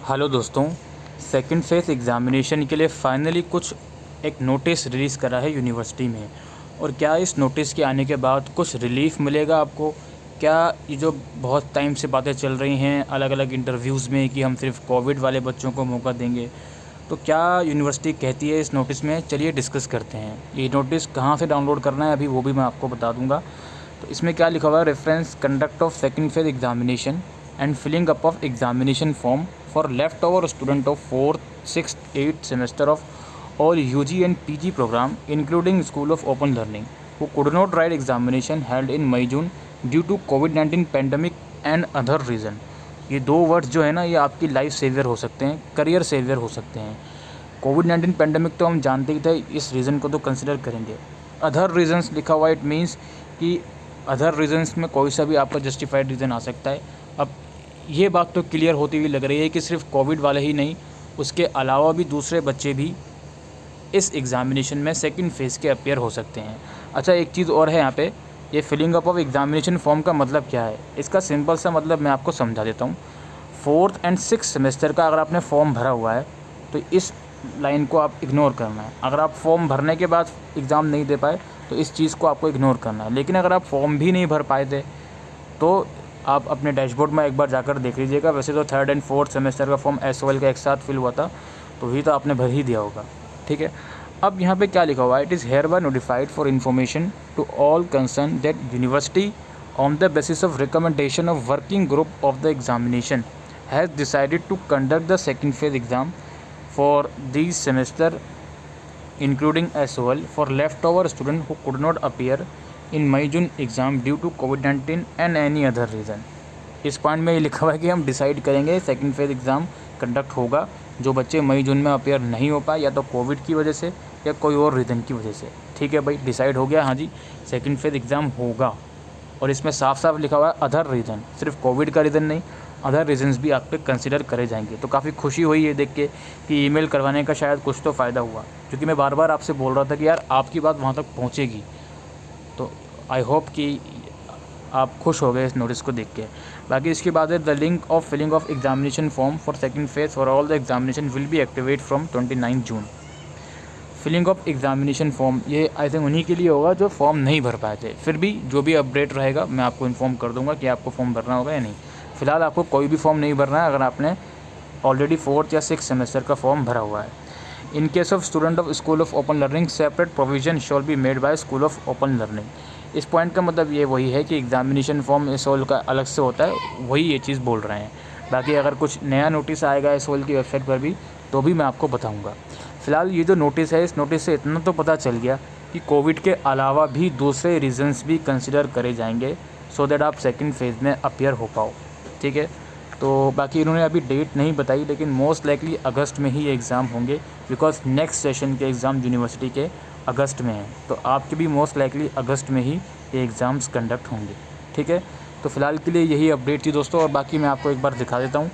Hello दोस्तों, second phase examination के लिए फ़ाइनली कुछ एक नोटिस रिलीज़ करा है यूनिवर्सिटी में। और क्या इस नोटिस के आने के बाद कुछ रिलीफ़ मिलेगा आपको? क्या ये जो बहुत टाइम से बातें चल रही हैं अलग अलग इंटरव्यूज़ में कि हम सिर्फ कोविड वाले बच्चों को मौका देंगे, तो क्या यूनिवर्सिटी कहती है इस नोटिस में? चलिए डिस्कस करते हैं। ये नोटिस कहाँ से डाउनलोड करना है अभी वो भी मैं आपको बता दूँगा। तो इसमें क्या लिखा हुआ है, reference conduct of second phase examination and filling up of examination form for left over student of 4th, 6th, 8th semester of all UG and PG program including School of Open Learning who could not write examination held in May-June due to COVID-19 pandemic and other reason। ये दो words जो है ना, ये आपकी life saviour हो सकते हैं, करियर सेवियर हो सकते हैं। कोविड-19 पेंडेमिक तो हम जानते ही थे, इस रीज़न को तो कंसिडर करेंगे। अदर रीजंस लिखा हुआ, इट मीन्स कि अदर रीजंस में कोई सा भी आपका जस्टिफाइड रीज़न आ सकता है। अब ये बात तो क्लियर होती हुई लग रही है कि सिर्फ कोविड वाले ही नहीं, उसके अलावा भी दूसरे बच्चे भी इस एग्ज़ामिनेशन में सेकंड फेज़ के अपीयर हो सकते हैं। अच्छा, एक चीज़ और है यहाँ पे, ये filling up of examination form का मतलब क्या है? इसका सिंपल सा मतलब मैं आपको समझा देता हूँ। 4th एंड 6th सेमेस्टर का अगर आपने फॉर्म भरा हुआ है तो इस लाइन को आप इग्नोर करना है। अगर आप फॉर्म भरने के बाद एग्ज़ाम नहीं दे पाए तो इस चीज़ को आपको इग्नोर करना है। लेकिन अगर आप फॉर्म भी नहीं भर पाए थे तो आप अपने डैशबोर्ड में एक बार जाकर देख लीजिएगा। वैसे तो 3rd एंड 4th सेमेस्टर का फॉर्म SOL का एक साथ फिल हुआ था, तो ही तो आपने भर ही दिया होगा। ठीक है, अब यहाँ पे क्या लिखा हुआ है, it is hereby notified for information to all concern that university on the basis of recommendation of working group of the examination has decided to conduct the second phase exam for this semester including SOL for leftover student who could not appear in May-June exam due to COVID-19 and any other reason। इस point में ये लिखा हुआ है कि हम decide करेंगे second phase exam conduct होगा जो बच्चे मई जून में अपेयर नहीं हो पाए, या तो कोविड की वजह से या कोई और रीज़न की वजह से। ठीक है भाई, डिसाइड हो गया, हाँ जी सेकंड फेज एग्ज़ाम होगा। और इसमें साफ साफ लिखा हुआ है अदर रीज़न, सिर्फ कोविड का रीज़न नहीं, अदर रीजंस भी आप पे कंसिडर करे जाएंगे। तो काफ़ी खुशी हुई ये देख के कि ईमेल करवाने का शायद कुछ तो फ़ायदा हुआ, क्योंकि मैं बार बार आपसे बोल रहा था कि यार आपकी बात वहाँ तक पहुँचेगी। तो आई होप कि आप खुश हो गए इस नोटिस को देख के। बाकी इसके बाद है the link of filling of examination form for second phase for all the examination will be activate from 29 June. Filling of examination form, ये आई थिंक उन्हीं के लिए होगा जो फॉर्म नहीं भर पाए थे। फिर भी जो भी अपडेट रहेगा मैं आपको इन्फॉर्म कर दूंगा कि आपको फॉर्म भरना होगा या नहीं। फ़िलहाल आपको कोई भी फॉर्म नहीं भरना है अगर आपने ऑलरेडी 4th या 6th सेमेस्टर का फॉर्म भरा हुआ है। In case of student of school of open learning separate provision shawl be made by school of open learning. इस पॉइंट का मतलब ये वही है कि एग्जामिनेशन फॉर्म एसओल का अलग से होता है, वही ये चीज़ बोल रहे हैं। बाकी अगर कुछ नया नोटिस आएगा एसओल की वेबसाइट पर भी तो भी मैं आपको बताऊँगा। फ़िलहाल ये जो नोटिस है, इस नोटिस से इतना तो पता चल गया कि कोविड के अलावा भी दूसरे रीजंस भी कंसिडर करे जाएंगे सो दैट आप सेकंड फेज़ में अपीयर हो पाओ। ठीक है, तो बाकी इन्होंने अभी डेट नहीं बताई, लेकिन मोस्ट लाइकली अगस्त में ही ये एग्ज़ाम होंगे, बिकॉज नेक्स्ट सेशन के एग्ज़ाम यूनिवर्सिटी के अगस्त में हैं। तो आपके भी मोस्ट लाइकली अगस्त में ही ये एग्ज़ाम्स कंडक्ट होंगे। ठीक है, तो फ़िलहाल के लिए यही अपडेट थी दोस्तों। और बाकी मैं आपको एक बार दिखा देता हूँ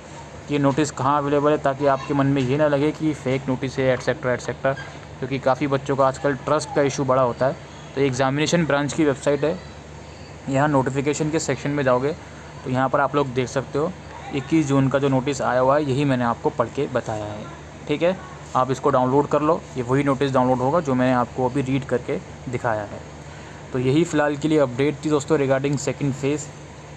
कि नोटिस कहाँ अवेलेबल है, ताकि आपके मन में ये ना लगे कि फेक नोटिस है एटसेट्रा एटसेट्रा, क्योंकि काफ़ी बच्चों का आजकल ट्रस्ट का इशू बड़ा होता है। तो एग्ज़ामिनेशन ब्रांच की वेबसाइट है, यहाँ नोटिफिकेशन के सेक्शन में जाओगे तो यहाँ पर आप लोग देख सकते हो 21 जून का जो नोटिस आया हुआ है, यही मैंने आपको पढ़ के बताया है। ठीक है, आप इसको डाउनलोड कर लो, ये वही नोटिस डाउनलोड होगा जो मैंने आपको अभी रीड करके दिखाया है। तो यही फ़िलहाल के लिए अपडेट थी दोस्तों रिगार्डिंग सेकंड फेज़।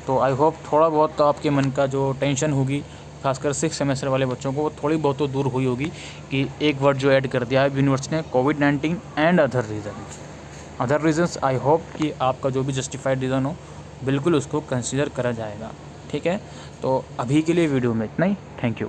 तो आई होप थोड़ा बहुत तो आपके मन का जो टेंशन होगी, खासकर 6th सेमेस्टर वाले बच्चों को, वो थोड़ी बहुत तो दूर हुई होगी कि एक वर्ड जो ऐड कर दिया है यूनिवर्सिटी ने, कोविड-19 and other reasons. I hope कि आपका जो भी जस्टिफाइड रीज़न हो बिल्कुल उसको कंसिडर करा जाएगा। ठीक है, तो अभी के लिए वीडियो में इतना ही। Thank you.